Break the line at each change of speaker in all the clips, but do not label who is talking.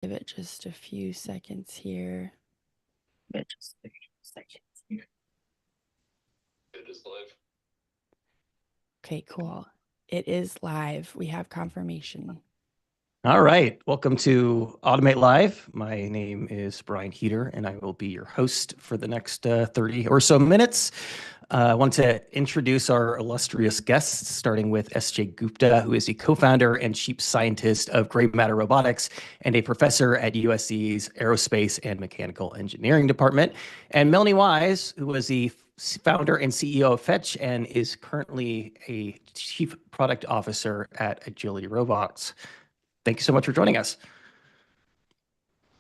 Give it just a few seconds here.
It is live.
Okay, cool. It is live. We have confirmation.
All right. Welcome to Automate Live. My name is Brian Heater, and I will be your host for the next 30 or so minutes. I want to introduce our illustrious guests, starting with SK Gupta, who is the co-founder and chief scientist of Gray Matter Robotics and a professor at USC's Aerospace and Mechanical Engineering Department, and Melonee Wise, who was the founder and CEO of Fetch and is currently a chief product officer at Agility Robots. Thank you so much for joining us.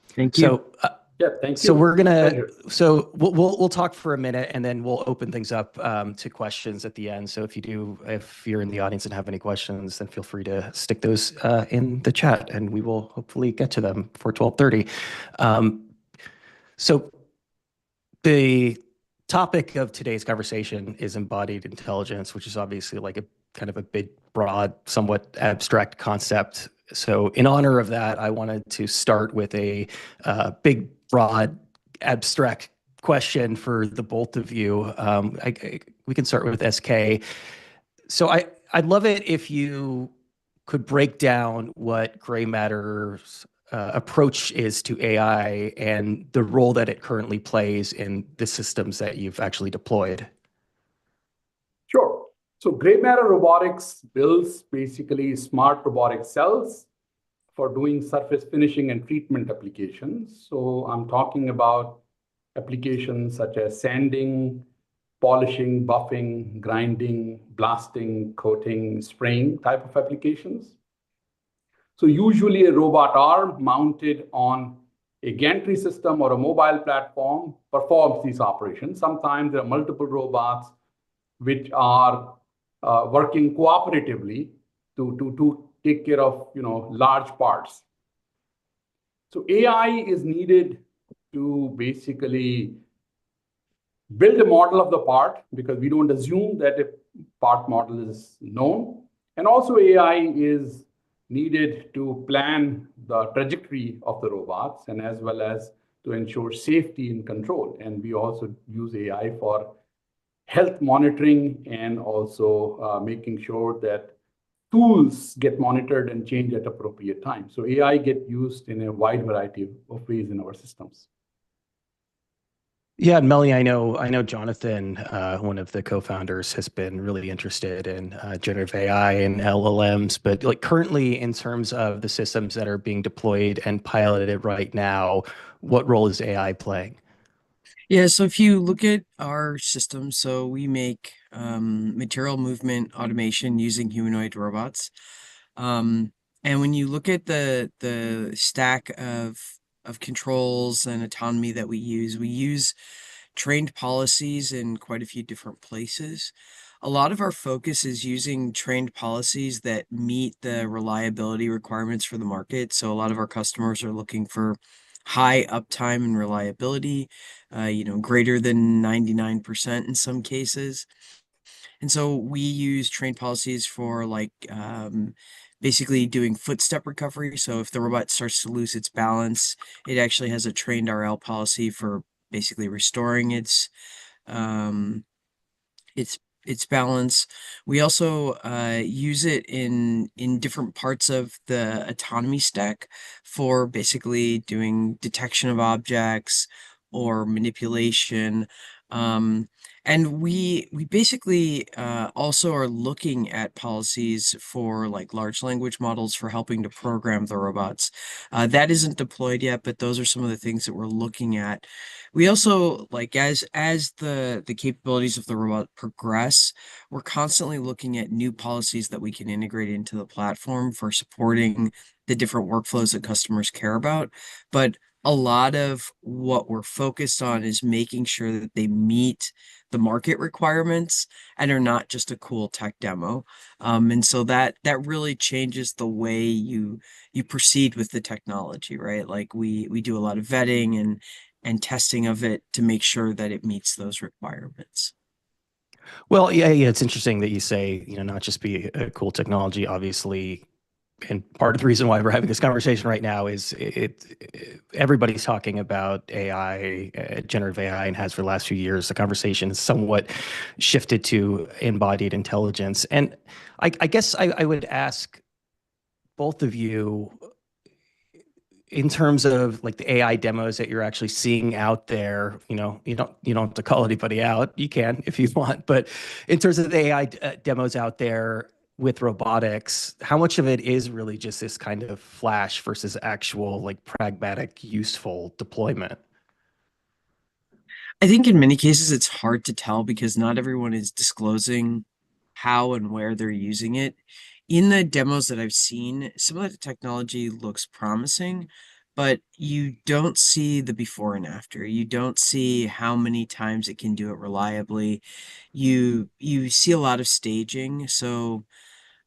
Thank you.
Thank you.
So we're gonna, so we'll talk for a minute, and then we'll open things up to questions at the end. So if you're in the audience and have any questions, then feel free to stick those in the chat, and we will hopefully get to them for 12:30. So the topic of today's conversation is embodied intelligence, which is obviously like a kind of a big, broad, somewhat abstract concept. So in honor of that, I wanted to start with a big, broad, abstract question for the both of you. We can start with SK. So I'd love it if you could break down what Gray Matter's approach is to AI and the role that it currently plays in the systems that you've actually deployed.
Sure. So Gray Matter Robotics builds basically smart robotic cells for doing surface finishing and treatment applications. So I'm talking about applications such as sanding, polishing, buffing, grinding, blasting, coating, spraying type of applications. So usually a robot arm mounted on a gantry system or a mobile platform performs these operations. Sometimes there are multiple robots which are working cooperatively to take care of large parts. So AI is needed to basically build a model of the part, because we don't assume that a part model is known. And also AI is needed to plan the trajectory of the robots, and as well as to ensure safety and control. And we also use AI for health monitoring and also making sure that tools get monitored and changed at appropriate time. So AI get used in a wide variety of ways in our systems.
Yeah, and Melanie, I know Jonathan, one of the co-founders, has been really interested in generative AI and LLMs, but like currently in terms of the systems that are being deployed and piloted right now, what role is AI playing?
Yeah, so if you look at our system, so we make material movement automation using humanoid robots. And when you look at the stack of controls and autonomy that we use trained policies in quite a few different places. A lot of our focus is using trained policies that meet the reliability requirements for the market. So a lot of our customers are looking for high uptime and reliability, greater than 99% in some cases. And so we use trained policies for basically doing footstep recovery. So if the robot starts to lose its balance, it actually has a trained RL policy for basically restoring its balance. We also use it in different parts of the autonomy stack for basically doing detection of objects or manipulation. And we basically also are looking at policies for like large language models for helping to program the robots. That isn't deployed yet, but those are some of the things that we're looking at. We also, like, as the capabilities of the robot progress, we're constantly looking at new policies that we can integrate into the platform for supporting the different workflows that customers care about. But a lot of what we're focused on is making sure that they meet the market requirements and are not just a cool tech demo. And so that really changes the way you proceed with the technology, right? Like we do a lot of vetting and testing of it to make sure that it meets those requirements.
Well, yeah, it's interesting that you say, not just be a cool technology. Obviously, and part of the reason why we're having this conversation right now is everybody's talking about AI, generative AI, and has for the last few years. The conversation has somewhat shifted to embodied intelligence. And I guess I would ask both of you, in terms of like the AI demos that you're actually seeing out there, you don't have to call anybody out. You can if you want, but in terms of the AI demos out there with robotics, how much of it is really just this kind of flash versus actual like pragmatic, useful deployment?
I think in many cases it's hard to tell because not everyone is disclosing how and where they're using it. In the demos that I've seen, some of the technology looks promising, but you don't see the before and after. You don't see how many times it can do it reliably. You see a lot of staging. So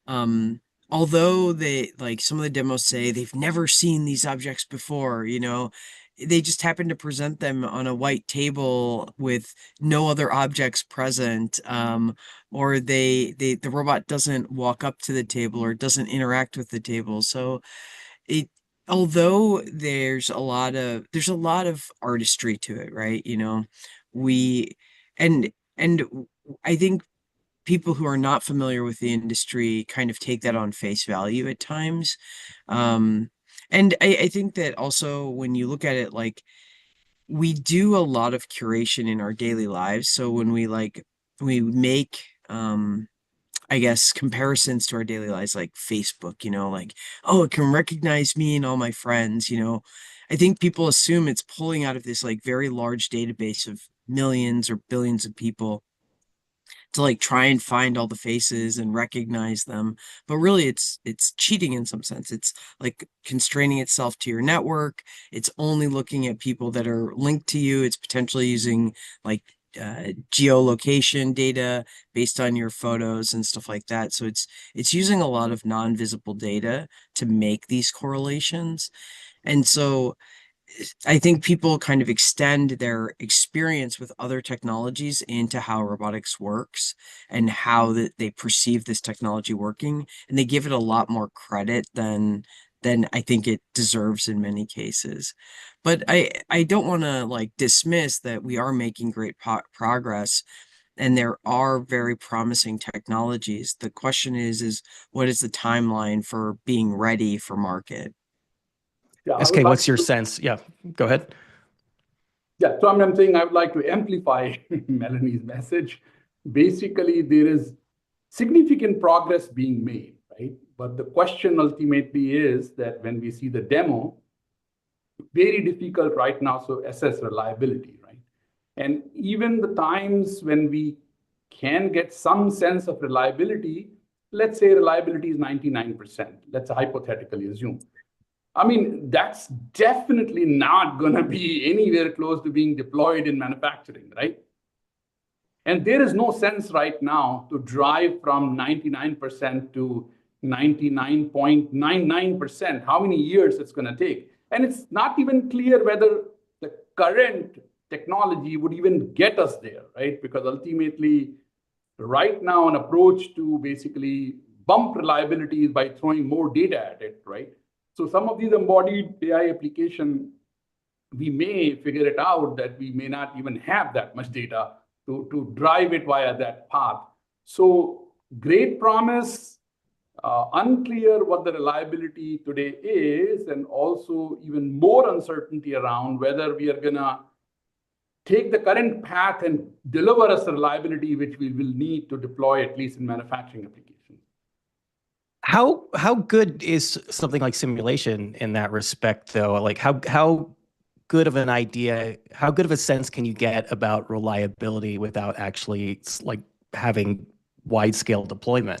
although they like some of the demos say they've never seen these objects before, they just happen to present them on a white table with no other objects present, or the robot doesn't walk up to the table or doesn't interact with the table. So it although there's a lot of artistry to it, right? We and I think people who are not familiar with the industry kind of take that on face value at times. And I think that also when you look at it, like we do a lot of curation in our daily lives. So when we make I guess comparisons to our daily lives like Facebook, like, oh, it can recognize me and all my friends. I think people assume it's pulling out of this like very large database of millions or billions of people to like try and find all the faces and recognize them, but really it's cheating in some sense. It's like constraining itself to your network. It's only looking at people that are linked to you. It's potentially using like geolocation data based on your photos and stuff like that. So it's using a lot of non-visible data to make these correlations. And so I think people kind of extend their experience with other technologies into how robotics works and how they perceive this technology working, and they give it a lot more credit than I think it deserves in many cases. But I don't want to like dismiss that we are making great progress and there are very promising technologies. The question is what is the timeline for being ready for market?
Yeah, I
SK,
would like
what's your
to,
sense? Yeah, go ahead.
yeah, so I'm saying I would like to amplify Melanie's message. Basically, there is significant progress being made, right? But the question ultimately is that when we see the demo, very difficult right now to assess reliability, right? And even the times when we can get some sense of reliability, let's say reliability is 99%, let's hypothetically assume. I mean, that's definitely not going to be anywhere close to being deployed in manufacturing, right? And there is no sense right now to drive from 99% to 99.99%, how many years it's going to take. And it's not even clear whether the current technology would even get us there, right? Because ultimately, right now, an approach to basically bump reliability is by throwing more data at it, right? So some of these embodied AI application, we may figure it out that we may not even have that much data to drive it via that path. So great promise, unclear what the reliability today is, and also even more uncertainty around whether we are going to take the current path and deliver us the reliability which we will need to deploy, at least in manufacturing applications.
How good is something like simulation in that respect, though? Like how good of an idea, how good of a sense can you get about reliability without actually like having wide scale deployment?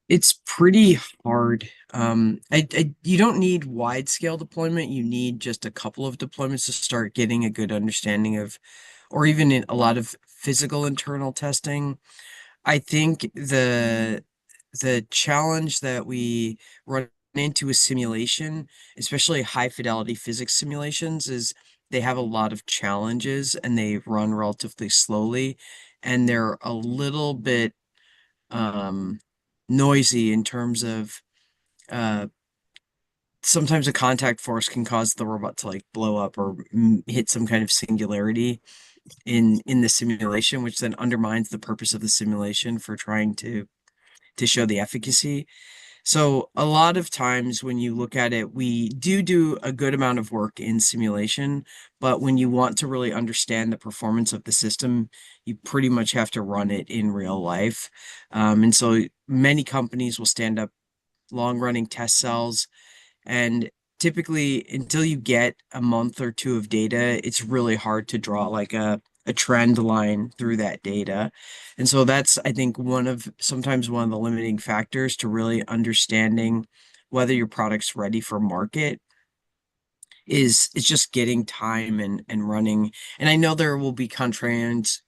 It's pretty hard. You don't need wide scale deployment. You need just a couple of deployments to start getting a good understanding of, or even in a lot of physical internal testing. I think the challenge that we run into with simulation, especially high fidelity physics simulations, is they have a lot of challenges and they run relatively slowly, and they're a little bit noisy in terms of sometimes a contact force can cause the robot to like blow up or hit some kind of singularity in the simulation, which then undermines the purpose of the simulation for trying to show the efficacy. So a lot of times when you look at it, we do a good amount of work in simulation, but when you want to really understand the performance of the system, you pretty much have to run it in real life. And so many companies will stand up long-running test cells, and typically until you get a month or two of data, it's really hard to draw like a trend line through that data. And so that's, I think, sometimes one of the limiting factors to really understanding whether your product's ready for market is it's just getting time and running. And I know there will be contrarians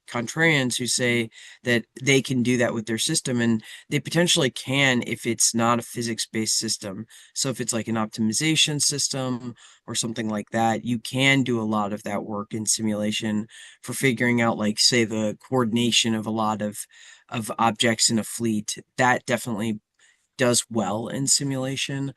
who say that they can do that with their system, and they potentially can if it's not a physics-based system. So if it's like an optimization system or something like that, you can do a lot of that work in simulation for figuring out, like, say, the coordination of a lot of objects in a fleet. That definitely does well in simulation.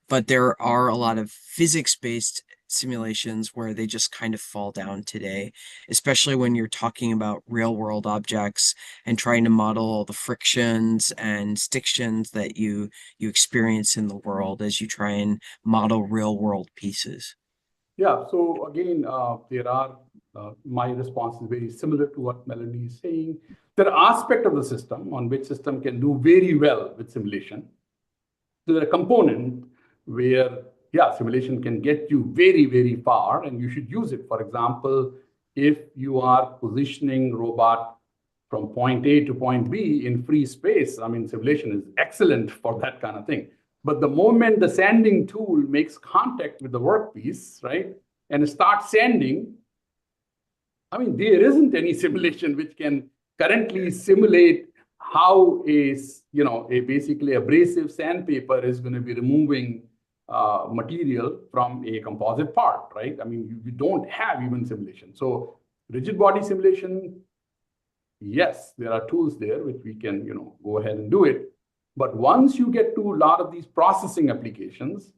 But there are a lot of physics-based simulations where they just kind of fall down today, especially when you're talking about real-world objects and trying to model all the frictions and stictions that you experience in the world as you try and model real-world pieces.
Yeah, so again, my response is very similar to what Melonee is saying. There are aspects of the system on which system can do very well with simulation. So there are components where, yeah, simulation can get you very, very far, and you should use it. For example, if you are positioning robot from point A to point B in free space, I mean, simulation is excellent for that kind of thing. But the moment the sanding tool makes contact with the workpiece, right, and starts sanding, I mean, there isn't any simulation which can currently simulate how basically abrasive sandpaper is going to be removing material from a composite part, right? I mean, you don't have even simulation. So rigid body simulation, yes, there are tools there which we can, go ahead and do it. But once you get to a lot of these processing applications,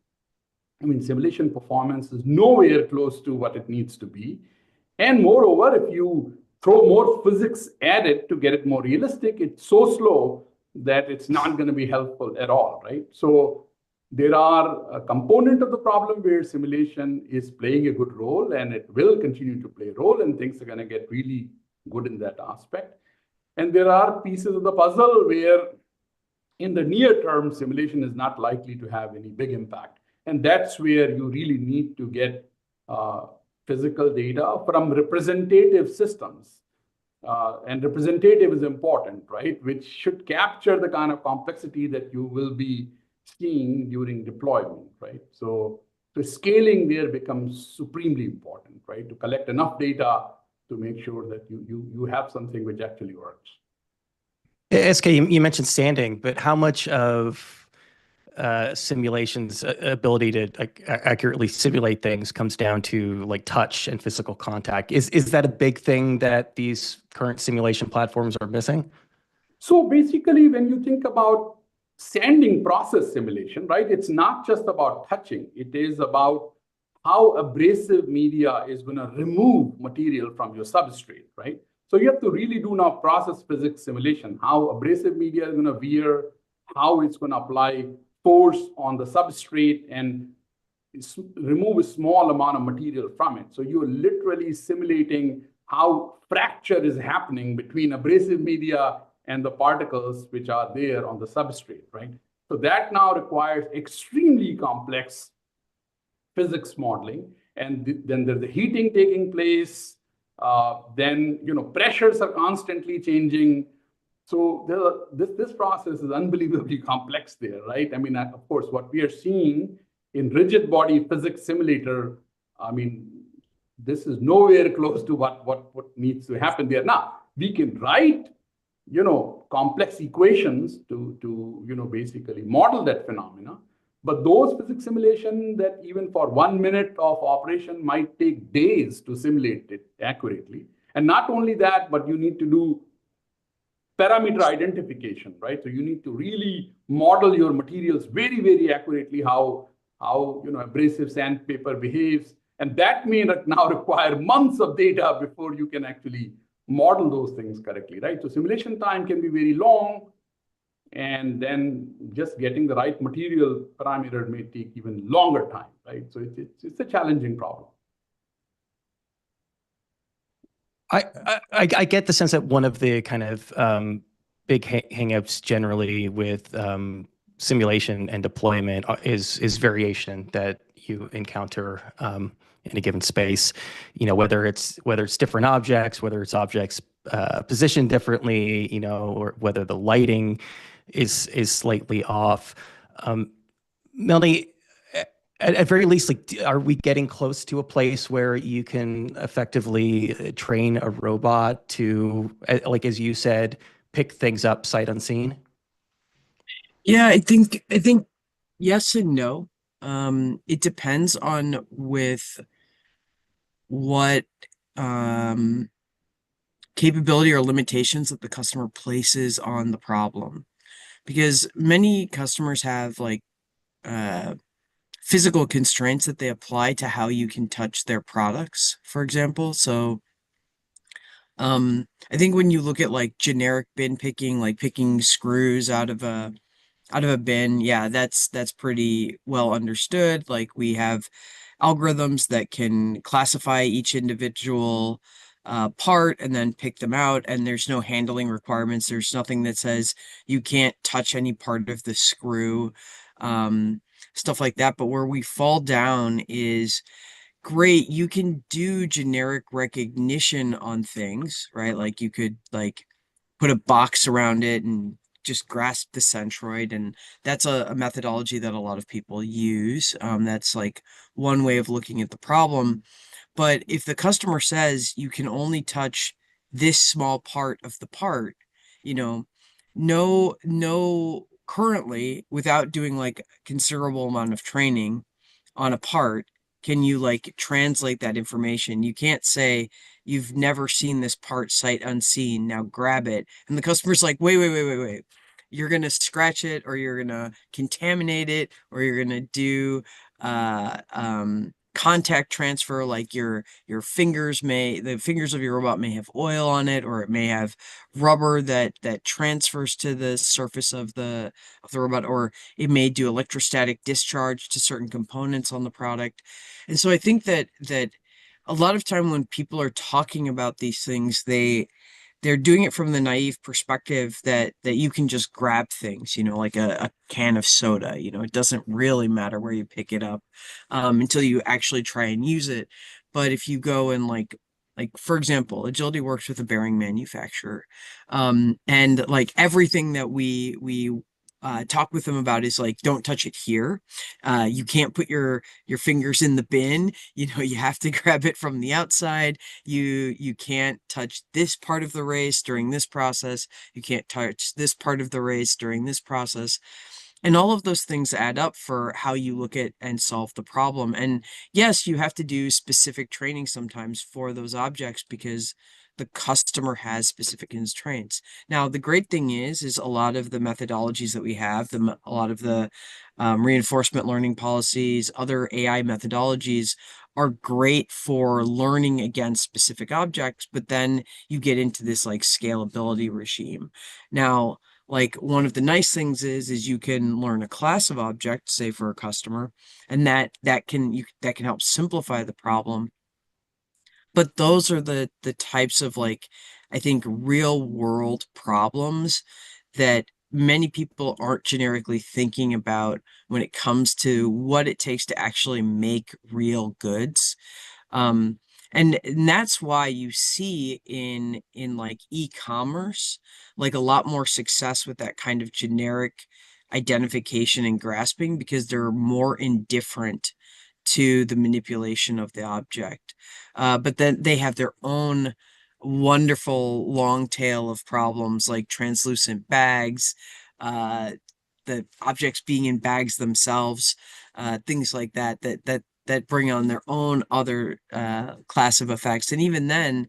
I mean, simulation performance is nowhere close to what it needs to be. And moreover, if you throw more physics at it to get it more realistic, it's so slow that it's not going to be helpful at all, right? So there are a component of the problem where simulation is playing a good role, and it will continue to play a role, and things are going to get really good in that aspect. And there are pieces of the puzzle where in the near term, simulation is not likely to have any big impact. And that's where you really need to get physical data from representative systems. And representative is important, right? Which should capture the kind of complexity that you will be seeing during deployment, right? So the scaling there becomes supremely important, right? To collect enough data to make sure that you have something which actually works.
SK, you mentioned sanding, but how much of simulation's ability to accurately simulate things comes down to like touch and physical contact? Is that a big thing that these current simulation platforms are missing?
So basically, when you think about sanding process simulation, right, it's not just about touching. It is about how abrasive media is going to remove material from your substrate, right? So you have to really do now process physics simulation, how abrasive media is going to wear, how it's going to apply force on the substrate and remove a small amount of material from it. So you're literally simulating how fracture is happening between abrasive media and the particles which are there on the substrate, right? So that now requires extremely complex physics modeling. And then there's the heating taking place. Then, pressures are constantly changing. So this process is unbelievably complex there, right? I mean, of course, what we are seeing in rigid body physics simulator, I mean, this is nowhere close to what needs to happen there. Now, we can write, complex equations to basically model that phenomena. But those physics simulation that even for 1 minute of operation might take days to simulate it accurately. And not only that, but you need to do parameter identification, right? So you need to really model your materials very, very accurately, how abrasive sandpaper behaves. And that may now require months of data before you can actually model those things correctly, right? So simulation time can be very long, and then just getting the right material parameter may take even longer time, right? So it's a challenging problem.
I get the sense that one of the kind of big hangups generally with simulation and deployment is variation that you encounter in a given space. Whether it's different objects, whether it's objects positioned differently, or whether the lighting is slightly off. Melonee, at very least, are we getting close to a place where you can effectively train a robot to, as you said, pick things up sight unseen?
Yeah, I think yes and no. It depends on with what capability or limitations that the customer places on the problem. Because many customers have physical constraints that they apply to how you can touch their products, for example. So I think when you look at generic bin picking, like picking screws out of a bin, yeah, that's pretty well understood. Like we have algorithms that can classify each individual part and then pick them out, and there's no handling requirements. There's nothing that says you can't touch any part of the screw, stuff like that. But where we fall down is, great, you can do generic recognition on things, right? Like you could put a box around it and just grasp the centroid, and that's a methodology that a lot of people use. That's one way of looking at the problem. But if the customer says you can only touch this small part of the part, no, currently, without doing considerable amount of training on a part, can you translate that information. You can't say you've never seen this part sight unseen, now grab it. And the customer's like, wait. You're gonna scratch it, or you're gonna contaminate it, or you're gonna do contact transfer, like the fingers of your robot may have oil on it, or it may have rubber that transfers to the surface of the robot, or it may do electrostatic discharge to certain components on the product. And so I think that a lot of time when people are talking about these things, they're doing it from the naive perspective that you can just grab things, like a can of soda. It doesn't really matter where you pick it up until you actually try and use it. But if you go and for example, Agility works with a bearing manufacturer, and everything that we talk with them about is don't touch it here. You can't put your fingers in the bin. You have to grab it from the outside. You can't touch this part of the race during this process. You can't touch this part of the race during this process. And all of those things add up for how you look at and solve the problem. And yes, you have to do specific training sometimes for those objects because the customer has specific constraints. Now, the great thing is a lot of the methodologies that we have, a lot of the reinforcement learning policies, other AI methodologies are great for learning against specific objects, but then you get into this scalability regime. Now, one of the nice things is you can learn a class of objects, say for a customer, and that can help simplify the problem. But those are the types of I think real world problems that many people aren't generically thinking about when it comes to what it takes to actually make real goods. And that's why you see in e-commerce a lot more success with that kind of generic identification and grasping, because they're more indifferent to the manipulation of the object. But then they have their own wonderful long tail of problems, like translucent bags, the objects being in bags themselves, things like that bring on their own other class of effects. And even then,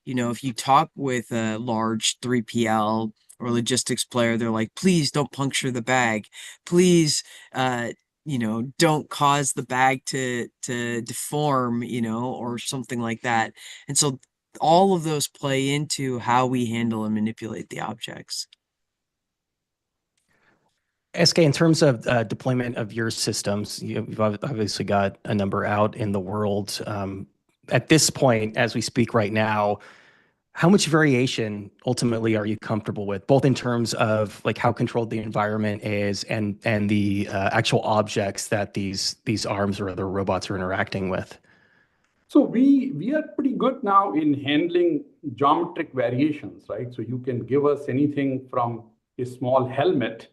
if you talk with a large 3PL or logistics player, they're like, please don't puncture the bag. Please, don't cause the bag to deform, or something like that. And so all of those play into how we handle and manipulate the objects.
SK, in terms of deployment of your systems, you've obviously got a number out in the world. At this point, as we speak right now, how much variation ultimately are you comfortable with, both in terms of like how controlled the environment is and the actual objects that these arms or other robots are interacting with?
So we are pretty good now in handling geometric variations, right? So you can give us anything from a small helmet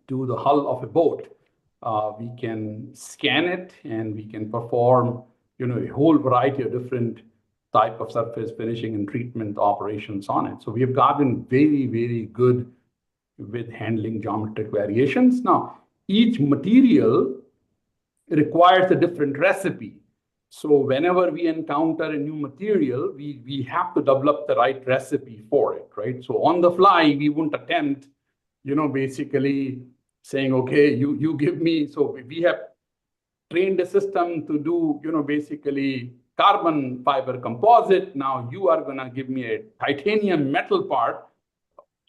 to the hull of a boat. We can scan it and we can perform, a whole variety of different type of surface finishing and treatment operations on it. So we have gotten very, very good with handling geometric variations. Now, each material requires a different recipe. So whenever we encounter a new material, we have to develop the right recipe for it, right? So on the fly, we wouldn't attempt, basically saying, okay, you give me, so we have trained a system to do, basically carbon fiber composite. Now you are gonna give me a titanium metal part.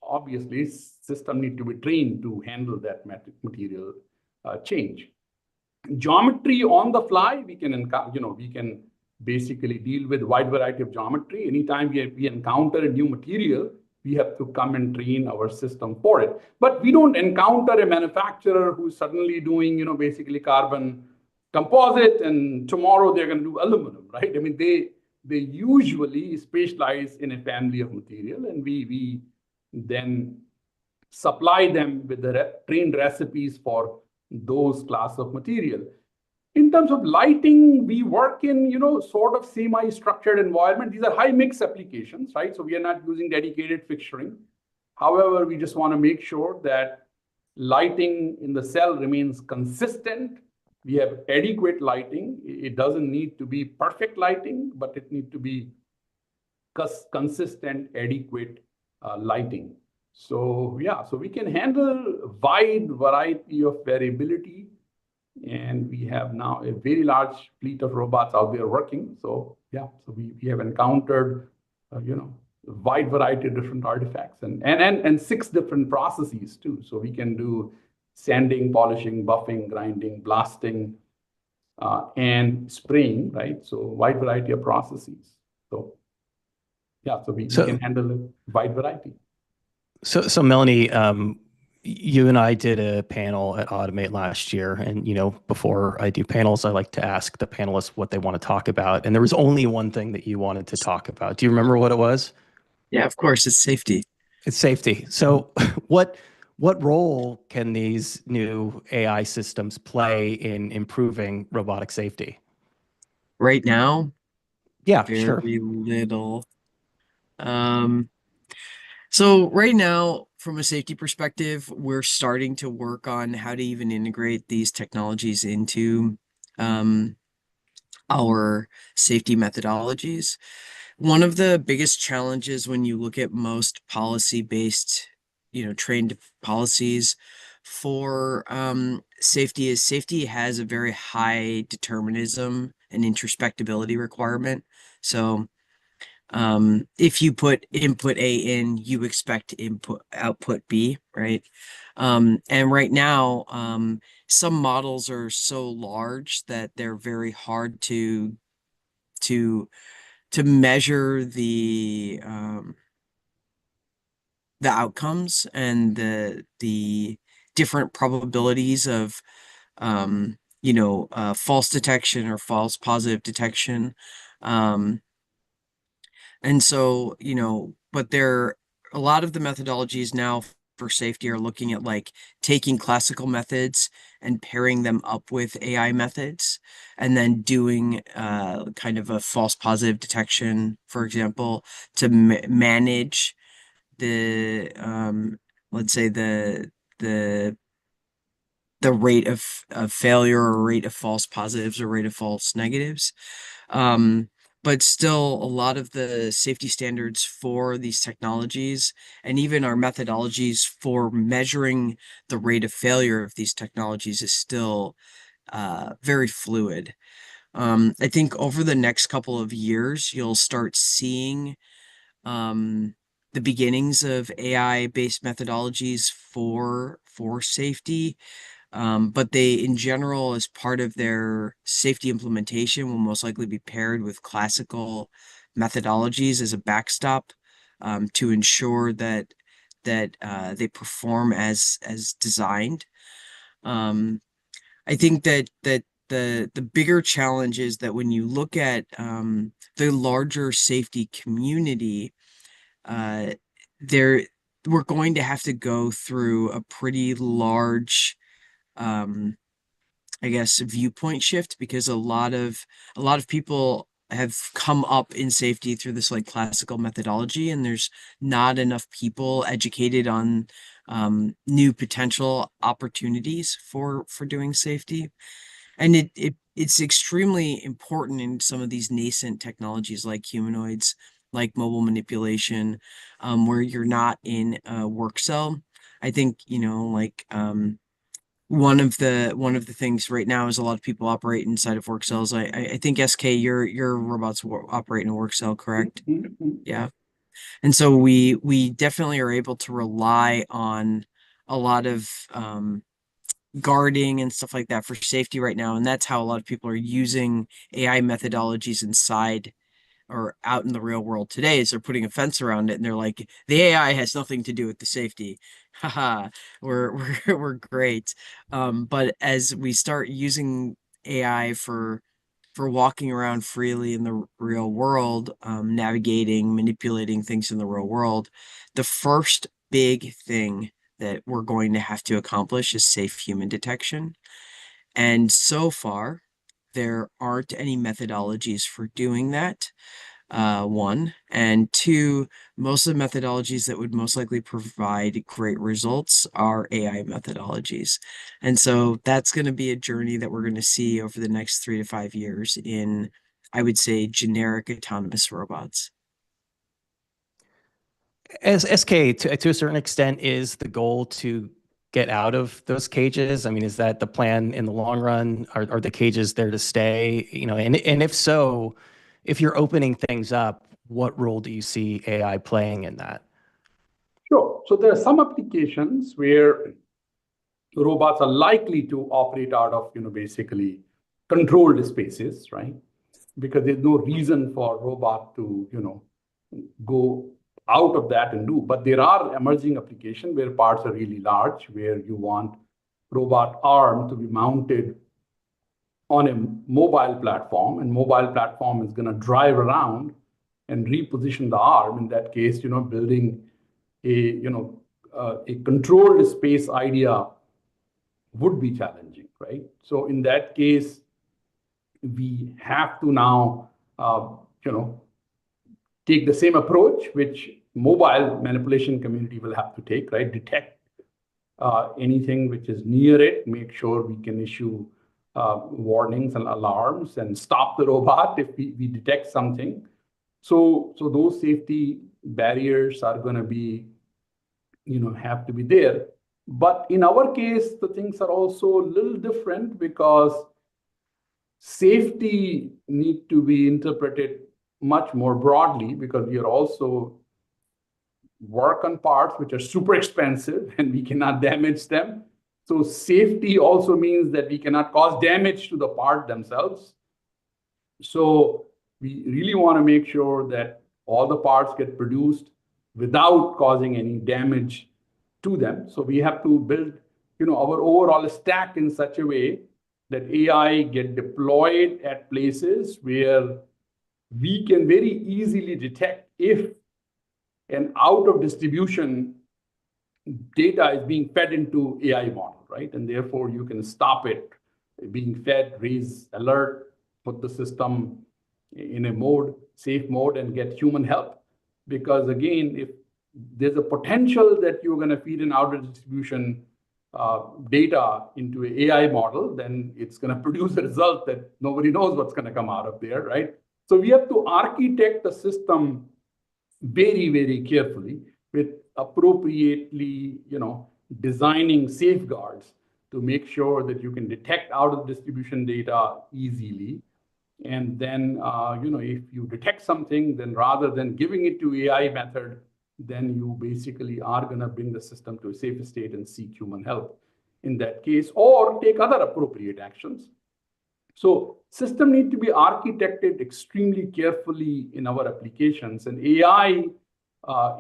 Obviously, system need to be trained to handle that material change. Geometry on the fly, we can basically deal with wide variety of geometry. Anytime we encounter a new material, we have to come and train our system for it. But we don't encounter a manufacturer who's suddenly doing, basically carbon composite, and tomorrow they're going to do aluminum, right? I mean, they usually specialize in a family of material, and we then supply them with the trained recipes for those class of material. In terms of lighting, we work in, sort of semi-structured environment. These are high mix applications, right? So we are not using dedicated fixturing. However, we just want to make sure that lighting in the cell remains consistent. We have adequate lighting. It doesn't need to be perfect lighting, but it needs to be consistent, adequate lighting. So yeah, so we can handle wide variety of variability, and we have now a very large fleet of robots out there working. So yeah, so we have encountered, a wide variety of different artifacts and 6 different processes too. So we can do sanding, polishing, buffing, grinding, blasting, and spraying, right? So wide variety of processes. So yeah, so we can handle a wide variety.
So Melonee, you and I did a panel at Automate last year, and before I do panels, I like to ask the panelists what they want to talk about. And there was only one thing that you wanted to talk about. Do you remember what it was?
Yeah, of course, it's safety.
It's safety. So what role can these new AI systems play in improving robotic safety?
Right now,
Yeah,
very
sure.
little. So right now, from a safety perspective, we're starting to work on how to even integrate these technologies into our safety methodologies. One of the biggest challenges when you look at most policy-based, trained policies for safety is safety has a very high determinism and introspectability requirement. So if you put input A in, you expect output B, right? And right now, some models are so large that they're very hard to measure the outcomes and the different probabilities of false detection or false positive detection. And so, but a lot of the methodologies now for safety are looking at like taking classical methods and pairing them up with AI methods, and then doing kind of a false positive detection, for example, to manage the let's say the rate of failure or rate of false positives or rate of false negatives. but still a lot of the safety standards for these technologies and even our methodologies for measuring the rate of failure of these technologies is still very fluid. I think over the next couple of years, you'll start seeing the beginnings of AI-based methodologies for safety. But they, in general, as part of their safety implementation, will most likely be paired with classical methodologies as a backstop to ensure that they perform as designed. I think that the bigger challenge is that when you look at the larger safety community, there we're going to have to go through a pretty large I guess viewpoint shift because a lot of people have come up in safety through this like classical methodology, and there's not enough people educated on new potential opportunities for doing safety. And it's extremely important in some of these nascent technologies like humanoids, like mobile manipulation, where you're not in a work cell. I think, like one of the things right now is a lot of people operate inside of work cells. I think SK, your robots operate in a work cell, correct? Yeah. And so we definitely are able to rely on a lot of guarding and stuff like that for safety right now. And that's how a lot of people are using AI methodologies inside or out in the real world today is they're putting a fence around it and they're like, the AI has nothing to do with the safety. Haha, we're great. But as we start using AI for walking around freely in the real world, navigating, manipulating things in the real world, the first big thing that we're going to have to accomplish is safe human detection. And so far, there aren't any methodologies for doing that. One, and two, most of the methodologies that would most likely provide great results are AI methodologies. And so that's going to be a journey that we're going to see over the next 3 to 5 years in, I would say, generic autonomous robots.
As SK, to a certain extent, is the goal to get out of those cages? I mean, is that the plan in the long run? Are the cages there to stay? And if so, if you're opening things up, what role do you see AI playing in that?
Sure. So there are some applications where robots are likely to operate out of, basically controlled spaces, right? Because there's no reason for a robot to, go out of that and do. But there are emerging applications where parts are really large, where you want robot arm to be mounted on a mobile platform, and mobile platform is going to drive around and reposition the arm. In that case, building a controlled space idea would be challenging, right? So in that case, we have to now, take the same approach which mobile manipulation community will have to take, right? Detect anything which is near it, make sure we can issue warnings and alarms and stop the robot if we detect something. So those safety barriers are going to be, have to be there. But in our case, the things are also a little different because safety need to be interpreted much more broadly, because we are also work on parts which are super expensive and we cannot damage them. So safety also means that we cannot cause damage to the part themselves. So we really want to make sure that all the parts get produced without causing any damage to them. So we have to build, our overall stack in such a way that AI get deployed at places where we can very easily detect if an out of distribution data is being fed into AI model, right? And therefore you can stop it being fed, raise alert, put the system in a safe mode, and get human help. Because again, if there's a potential that you're going to feed an out of distribution data into an AI model, then it's going to produce a result that nobody knows what's going to come out of there, right? So we have to architect the system very, very carefully with appropriately, designing safeguards to make sure that you can detect out of distribution data easily. And then, if you detect something, then rather than giving it to AI method, then you basically are going to bring the system to a safe state and seek human help in that case, or take other appropriate actions. So system need to be architected extremely carefully in our applications, and AI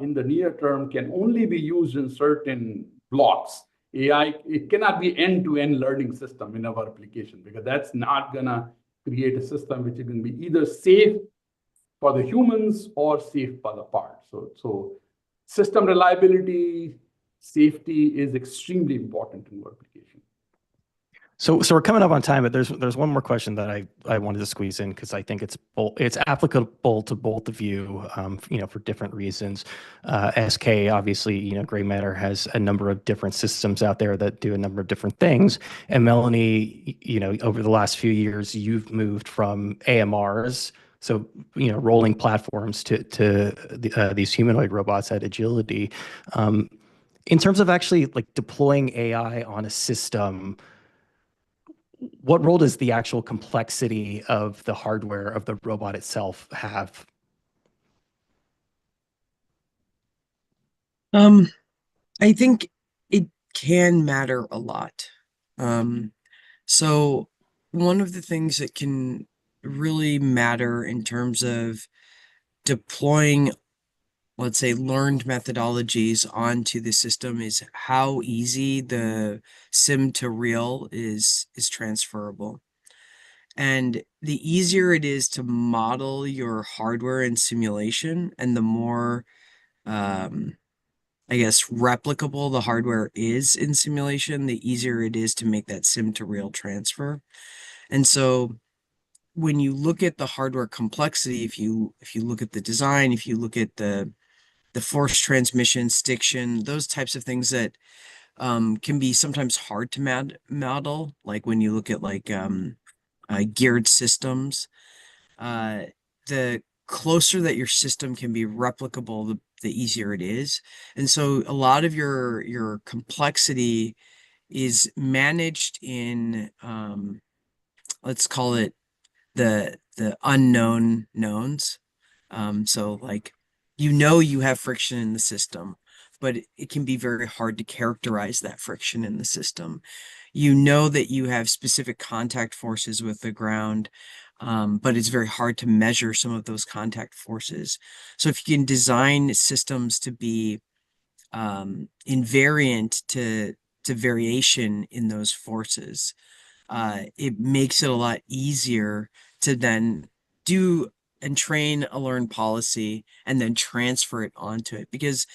in the near term can only be used in certain blocks. AI, it cannot be end-to-end learning system in our application, because that's not gonna create a system which is going to be either safe for the humans or safe for the parts. So system reliability, safety is extremely important in our application.
So we're coming up on time, but there's one more question that I wanted to squeeze in, because I think it's applicable to both of you, for different reasons. SK, obviously, Gray Matter has a number of different systems out there that do a number of different things. And Melonee, over the last few years, you've moved from AMRs, so rolling platforms, to these humanoid robots at Agility. In terms of actually like deploying AI on a system, what role does the actual complexity of the hardware of the robot itself have?
I think it can matter a lot. So one of the things that can really matter in terms of deploying, let's say, learned methodologies onto the system is how easy the sim to real is transferable. And the easier it is to model your hardware in simulation, and the more I guess, replicable the hardware is in simulation, the easier it is to make that sim to real transfer. And so when you look at the hardware complexity, if you look at the design, if you look at the force transmission, stiction, those types of things that can be sometimes hard to model, like when you look at geared systems, the closer that your system can be replicable, the easier it is. And so a lot of your complexity is managed in, let's call it the unknown knowns. So like, you have friction in the system, but it can be very hard to characterize that friction in the system. You know that you have specific contact forces with the ground, but it's very hard to measure some of those contact forces. So if you can design systems to be invariant to variation in those forces, it makes it a lot easier to then do and train a learned policy and then transfer it onto it, because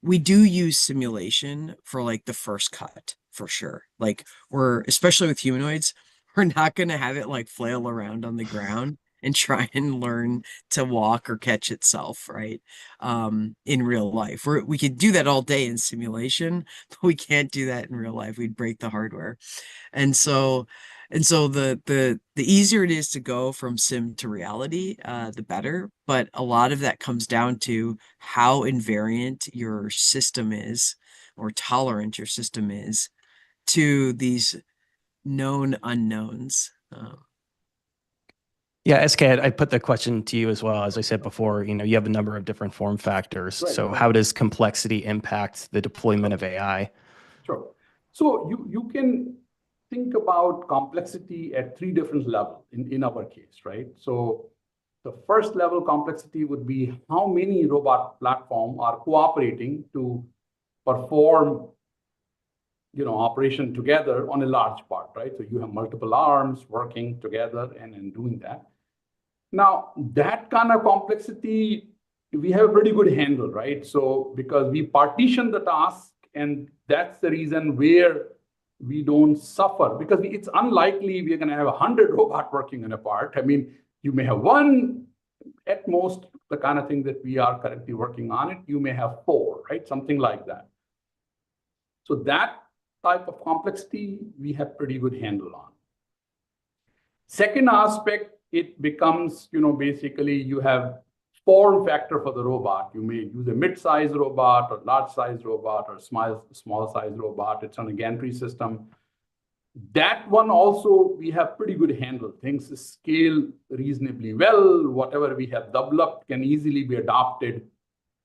we do use simulation for like the first cut for sure. Like especially with humanoids, we're not going to have it like flail around on the ground and try and learn to walk or catch itself, right? In real life, we could do that all day in simulation, but we can't do that in real life. We'd break the hardware. And so the easier it is to go from sim to reality, the better. But a lot of that comes down to how invariant your system is, or tolerant your system is, to these known unknowns.
Yeah, SK, I put the question to you as well. As I said before, you have a number of different form factors.
Right.
So how does complexity impact the deployment of AI?
Sure. So you can think about complexity at 3 different levels in our case, right? So the first level complexity would be how many robot platforms are cooperating to perform operation together on a large part, right? So you have multiple arms working together and doing that. Now, that kind of complexity, we have a pretty good handle, right? So because we partition the task, and that's the reason where we don't suffer, because it's unlikely we're going to have 100 robots working on a part. I mean, you may have one at most, the kind of thing that we are currently working on it. You may have 4, right? Something like that. So that type of complexity, we have pretty good handle on. Second aspect it becomes, basically you have form factor for the robot. You may use a mid-size robot or large-size robot or small-size robot. It's on a gantry system. That one also, we have pretty good handle. Things scale reasonably well. Whatever we have developed can easily be adopted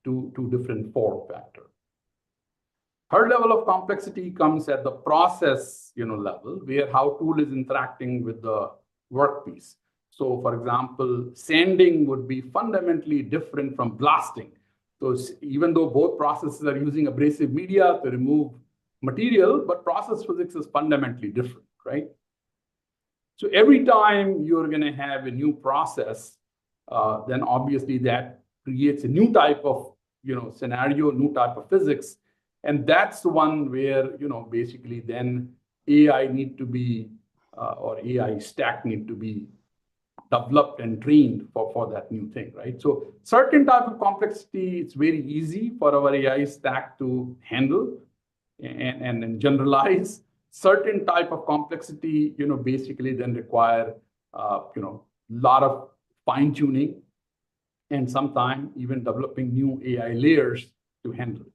to different form factor. Third level of complexity comes at the process, level, where how tool is interacting with the workpiece. So, for example, sanding would be fundamentally different from blasting. So, even though both processes are using abrasive media to remove material, but process physics is fundamentally different, right? So, every time you're going to have a new process, then obviously that creates a new type of, scenario, new type of physics. And that's the one where, basically then AI need to be, or AI stack need to be developed and trained for that new thing, right? So certain type of complexity, it's very easy for our AI stack to handle and generalize. Certain type of complexity, basically then require, lot of fine tuning and sometimes even developing new AI layers to handle it.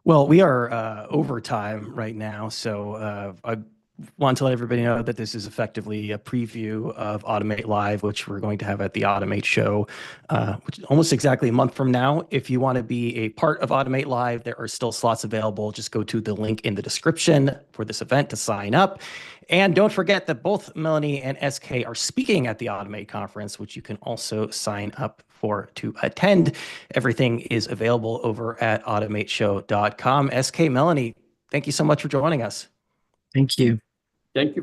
Well, we are over time right now, so I want to let everybody know that this is effectively a preview of Automate Live, which we're going to have at the Automate Show, which is almost exactly a month from now. If you want to be a part of Automate Live, there are still slots available. Just go to the link in the description for this event to sign up. And don't forget that both Melonee and SK are speaking at the Automate conference, which you can also sign up for to attend. Everything is available over at automateshow.com. SK, Melonee, thank you so much for joining us.
Thank you.
Thank you.